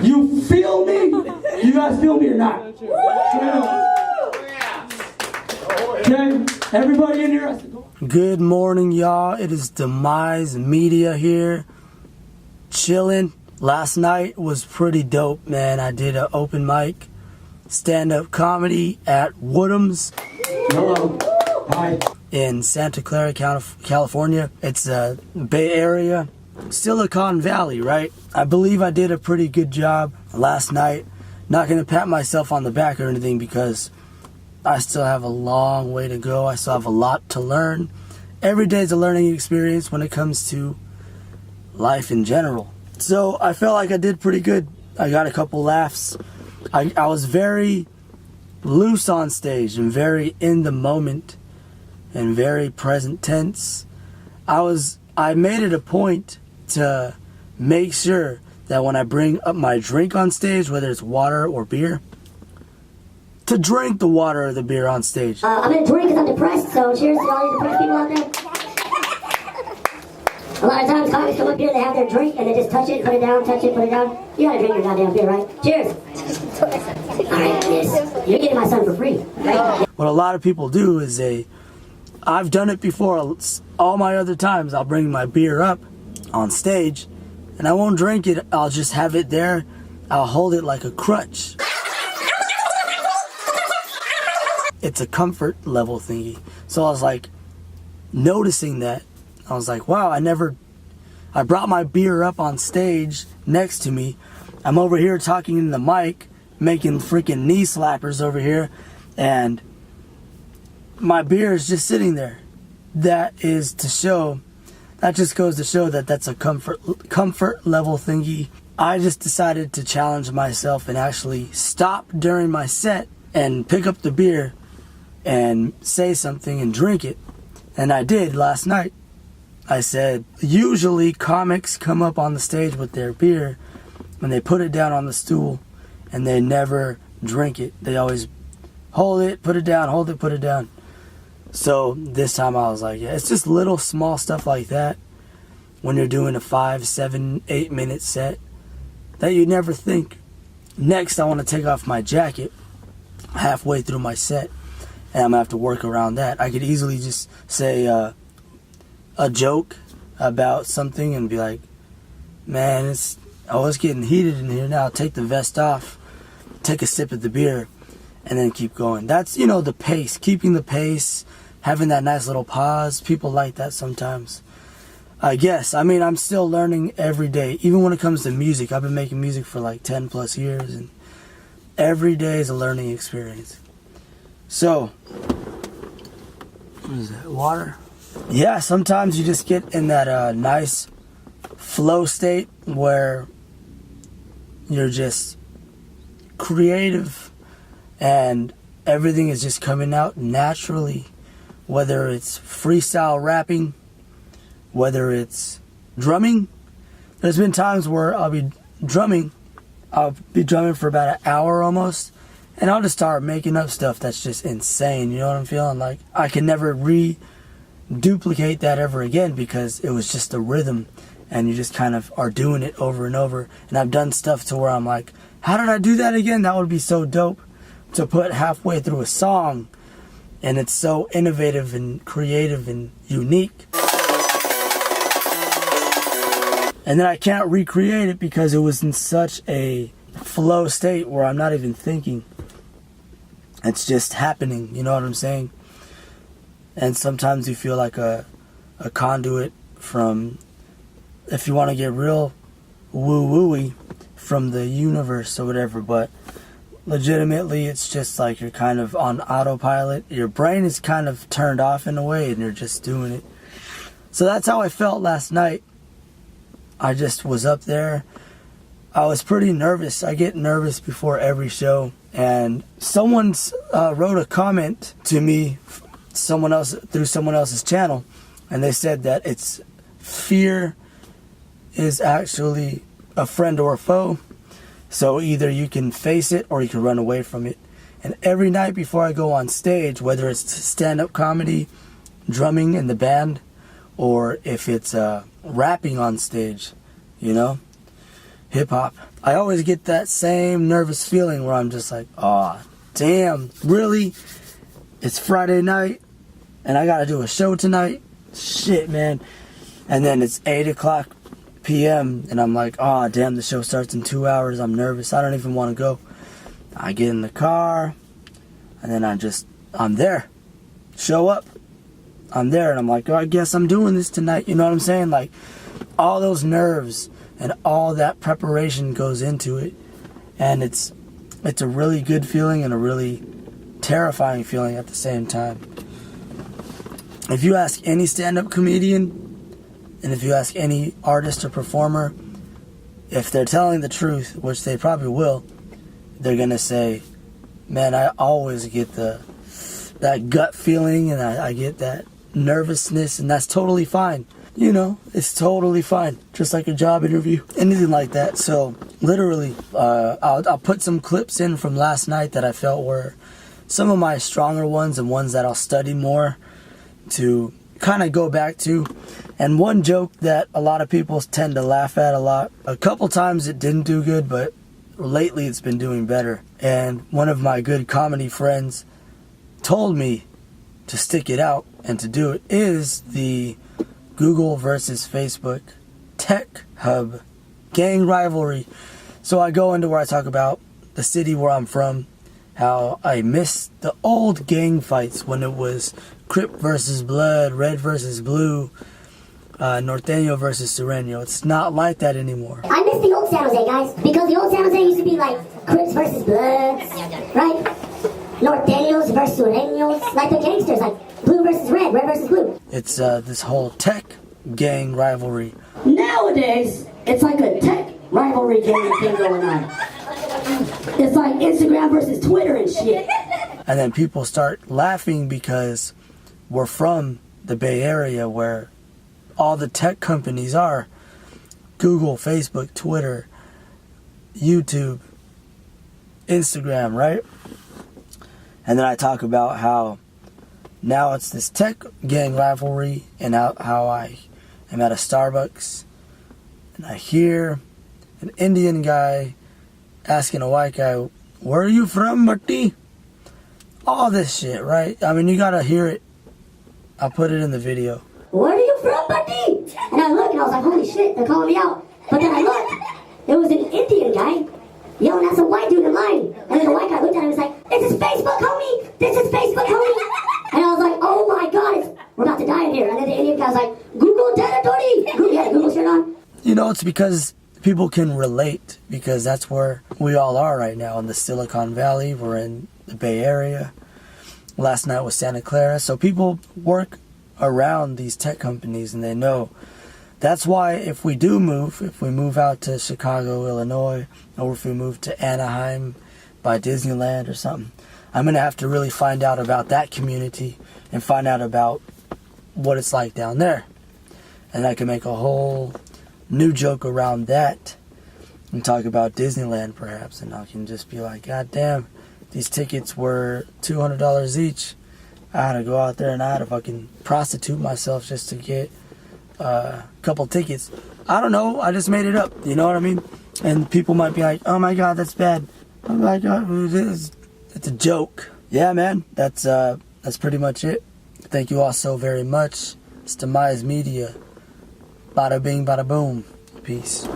You feel me? You guys feel me or not? Okay, everybody in here. Good morning, y'all. It is Demise Media here, chilling. Last night was pretty dope, man. I did an open mic, stand-up comedy at Woodham's. Hello. Hi. In Santa Clara, California. It's a Bay Area, Silicon Valley, right? I believe I did a pretty good job last night. Not gonna pat myself on the back or anything because I still have a long way to go. I still have a lot to learn. Every day is a learning experience when it comes to life in general. So I felt like I did pretty good. I got a couple laughs. I was very loose on stage and very in the moment and very present tense. I made it a point to make sure that when I bring up my drink on stage, whether it's water or beer, to drink the water or the beer on stage. I'm gonna drink because I'm depressed, so cheers to all you depressed people out there. A lot of times comics come up here, they have their drink, and they just touch it, put it down, touch it, put it down. You gotta drink your goddamn beer, right? Cheers! Alright, yes. You're getting my son for free, right? What a lot of people do is I've done it before, all my other times, I'll bring my beer up on stage, and I won't drink it, I'll just have it there, I'll hold it like a crutch. It's a comfort level thingy. So I was like, noticing that, I was like, wow, I brought my beer up on stage next to me. I'm over here talking in the mic, making freaking knee slappers over here, and my beer is just sitting there. That just goes to show that that's a comfort level thingy. I just decided to challenge myself and actually stop during my set and pick up the beer and say something and drink it. And I did last night. I said, usually comics come up on the stage with their beer and they put it down on the stool and they never drink it. They always hold it, put it down, hold it, put it down. So this time I was like, yeah, it's just little small stuff like that when you're doing a 5, 7, 8 minute set that you never think. Next, I want to take off my jacket halfway through my set. And I'm going to have to work around that. I could easily just say a joke about something and be like, man, it's getting heated in here now. Take the vest off, take a sip of the beer, and then keep going. That's, the pace, keeping the pace, having that nice little pause. People like that sometimes. I guess. I mean, I'm still learning every day. Even when it comes to music, I've been making music for like 10 plus years, and every day is a learning experience. So, what is that, water? Yeah, sometimes you just get in that nice flow state where you're just creative and everything is just coming out naturally, whether it's freestyle rapping, whether it's drumming. There's been times where I'll be drumming for about an hour almost, and I'll just start making up stuff that's just insane. You know what I'm feeling? Like, I can never duplicate that ever again because it was just a rhythm and you just kind of are doing it over and over. And I've done stuff to where I'm like, how did I do that again? That would be so dope to put halfway through a song, and it's so innovative and creative and unique. And then I can't recreate it because it was in such a flow state where I'm not even thinking. It's just happening, you know what I'm saying? And sometimes you feel like a conduit from, if you want to get real woo-wooey, from the universe or whatever, but legitimately it's just like you're kind of on autopilot. Your brain is kind of turned off in a way and you're just doing it. So that's how I felt last night. I just was up there. I was pretty nervous. I get nervous before every show. And someone wrote a comment to me, through someone else's channel, and they said that it's fear is actually a friend or a foe. So either you can face it or you can run away from it. And every night before I go on stage, whether it's stand-up comedy, drumming in the band, or if it's rapping on stage, hip hop. I always get that same nervous feeling where I'm just like, oh, damn, really? It's Friday night and I gotta do a show tonight? Shit, man. And then it's 8 o'clock p.m. and I'm like, oh, damn, the show starts in 2 hours. I'm nervous. I don't even want to go. I get in the car and then I'm there. Show up. I'm there and I'm like, oh, I guess I'm doing this tonight. You know what I'm saying? Like, all those nerves and all that preparation goes into it. And it's a really good feeling and a really terrifying feeling at the same time. If you ask any stand-up comedian, and if you ask any artist or performer, if they're telling the truth, which they probably will, they're going to say, man, I always get that gut feeling and I get that nervousness, and that's totally fine. You know, it's totally fine. Just like a job interview, anything like that. So literally, I'll put some clips in from last night that I felt were some of my stronger ones and ones that I'll study more to kind of go back to. And one joke that a lot of people tend to laugh at a lot, a couple times it didn't do good, but lately it's been doing better. And one of my good comedy friends told me to stick it out and to do it, is the Google versus Facebook tech hub gang rivalry. So I go into where I talk about the city where I'm from, how I miss the old gang fights when it was Crip versus Blood, Red versus Blue, Norteño versus Sureño. It's not like that anymore. I miss the old San Jose, guys, because the old San Jose used to be like Crips versus Bloods, right? Norteños versus Sureños, like the gangsters, like Blue versus Red, Red versus Blue. It's this whole tech gang rivalry. Nowadays, it's like a tech rivalry gang thing going on. It's like Instagram versus Twitter and shit. And then people start laughing because we're from the Bay Area where all the tech companies are. Google, Facebook, Twitter, YouTube, Instagram, right? And then I talk about how now it's this tech gang rivalry, and how I am at a Starbucks and I hear an Indian guy asking a white guy, where are you from, Marty? All this shit, right? I mean, you gotta hear it. I'll put it in the video. Where are you from, Marty? And I look and I was like, holy shit, they're calling me out. But then I looked, it was an Indian guy yelling at some white dude in line. And then the white guy looked at him and was like, this is Facebook, homie! This is Facebook, homie! And I was like, oh my god, we're about to die in here. And then the Indian guy was like, Google territory! He had a Google shirt on. You know, it's because people can relate, because that's where we all are right now, in the Silicon Valley. We're in the Bay Area. Last night was Santa Clara. So people work around these tech companies and they know. That's why if we move out to Chicago, Illinois, or if we move to Anaheim by Disneyland or something, I'm going to have to really find out about that community and find out about what it's like down there. And I can make a whole new joke around that and talk about Disneyland perhaps. And I can just be like, God damn, these tickets were $200 each. I had to go out there and I had to fucking prostitute myself just to get a couple tickets. I don't know. I just made it up. You know what I mean? And people might be like, oh my God, that's bad. Oh my God, it's a joke. Yeah, man. That's pretty much it. Thank you all so very much. It's Demise Media. Bada bing, bada boom. Peace.